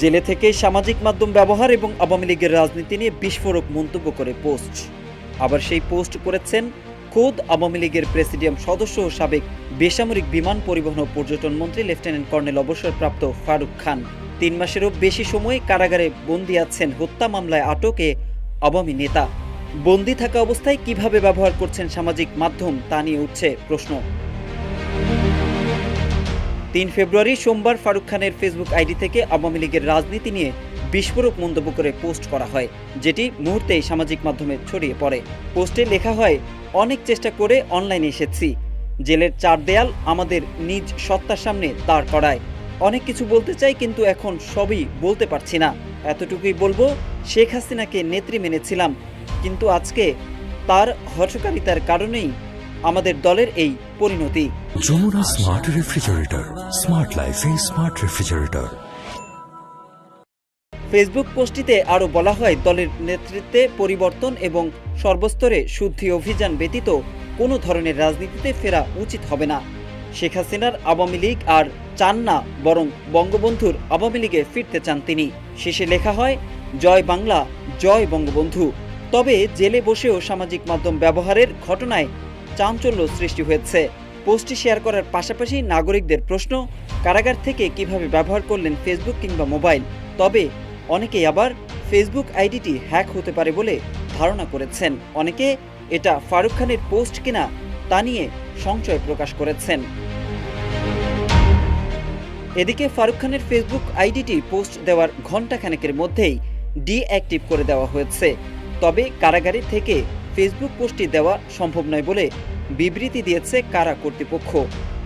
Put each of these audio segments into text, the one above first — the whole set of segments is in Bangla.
জেলে থেকে সামাজিক মাধ্যম ব্যবহার এবং আওয়ামী লীগের রাজনীতি নিয়ে বিস্ফোরক মন্তব্য করে পোস্ট। আবার সেই পোস্ট করেছেন খোদ আওয়ামী লীগের প্রেসিডিয়াম সদস্য ও সাবেক বেসামরিক বিমান পরিবহন ও পর্যটন মন্ত্রী লেফটেন্যান্ট কর্নেল অবসরপ্রাপ্ত ফারুক খান। 3 মাসেরও বেশি সময় কারাগারে বন্দী আছেন হত্যা মামলায় আটকে আওয়ামী নেতা। বন্দী থাকা অবস্থায় কিভাবে ব্যবহার করছেন সামাজিক মাধ্যম তা নিয়ে উঠছে প্রশ্ন। 3 ফেব্রুয়ারি সোমবার ফারুক খানের ফেসবুক আইডি থেকে আওয়ামী লীগের রাজনীতি নিয়ে বিস্ফোরক মন্তব্য করে পোস্ট করা হয়, যেটি মুহূর্তেই সামাজিক মাধ্যমে ছড়িয়ে পড়ে। পোস্টে লেখা হয়, অনেক চেষ্টা করে অনলাইনে এসেছি, জেলের 4 দেয়াল আমাদের নিজ সত্তার সামনে দাঁড় করায়। অনেক কিছু বলতে চাই, কিন্তু এখন সবই বলতে পারছি না। এতটুকুই বলবো, শেখ হাসিনাকে নেত্রী মেনেছিলাম, কিন্তু আজকে তার হঠকারিতার কারণেই আমাদের দলের এই পরিণতি। যমুনা স্মার্ট রেফ্রিজারেটর, স্মার্ট লাইফে স্মার্ট রেফ্রিজারেটর। ফেসবুক পোস্টটিতে আরও বলা হয়, দলের নেতৃত্বে পরিবর্তন এবং সর্বস্তরে শুদ্ধি অভিযান ব্যতীত কোনো ধরনের রাজনীতিতে ফেরা উচিত হবে না। শেখ হাসিনার আওয়ামী লীগ আর চান না, বরং বঙ্গবন্ধুর আওয়ামী লীগে ফিরতে চান তিনি। শেষে লেখা হয়, জয় বাংলা, জয় বঙ্গবন্ধু। তবে জেলে বসেও সামাজিক মাধ্যম ব্যবহারের ঘটনায় চাঞ্চল্য সৃষ্টি হয়েছে। পোস্টটি শেয়ার করার পাশাপাশি নাগরিকদের প্রশ্ন, কারাগার থেকে কিভাবে ব্যবহার করলেন ফেসবুক কিংবা মোবাইল। তবে অনেকেই আবার ফেসবুক আইডিটি হ্যাক হতে পারে বলে ধারণা করেছেন। অনেকে এটা ফারুক খানের পোস্ট কিনা তা নিয়ে সংশয় প্রকাশ করেছেন। এদিকে ফারুক খানের ফেসবুক আইডিটি পোস্ট দেওয়ার ঘণ্টাখানেকের মধ্যেই ডিঅ্যাক্টিভ করে দেওয়া হয়েছে। তবে কারাগারে থেকে ফেসবুক পোস্টটি দেওয়া সম্ভব নয় বলে বিবৃতি দিয়েছে কারা কর্তৃপক্ষ।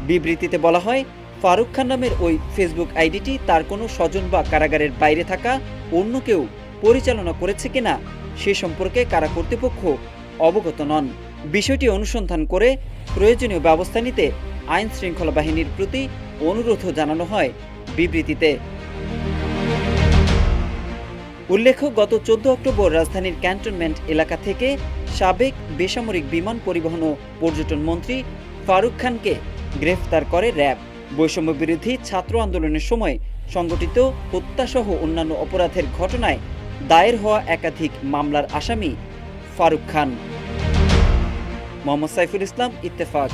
বিবৃতিতে বলা হয়, ফারুক খান নামের ওই ফেসবুক আইডিটি তার কোনো স্বজন বা কারাগারের বাইরে থাকা অন্য কেউ পরিচালনা করেছে কিনা সে সম্পর্কে কারা কর্তৃপক্ষ অবগত নন। বিষয়টি অনুসন্ধান করে প্রয়োজনীয় ব্যবস্থা নিতে আইন শৃঙ্খলা বাহিনীর প্রতি অনুরোধও জানানো হয় বিবৃতিতে। উল্লেখ্য, গত 14 অক্টোবর রাজধানীর ক্যান্টনমেন্ট এলাকা থেকে সাবেক বেসামরিক বিমান পরিবহন ও পর্যটন মন্ত্রী ফারুক খানকে গ্রেফতার করে র্যাব। বৈষম্য বিরোধী ছাত্র আন্দোলনের সময় সংগঠিত হত্যাসহ অন্যান্য অপরাধের ঘটনায় দায়ের হওয়া একাধিক মামলার আসামি ফারুক খান। মোহাম্মদ সাইফুল ইসলাম, ইত্তেফাক।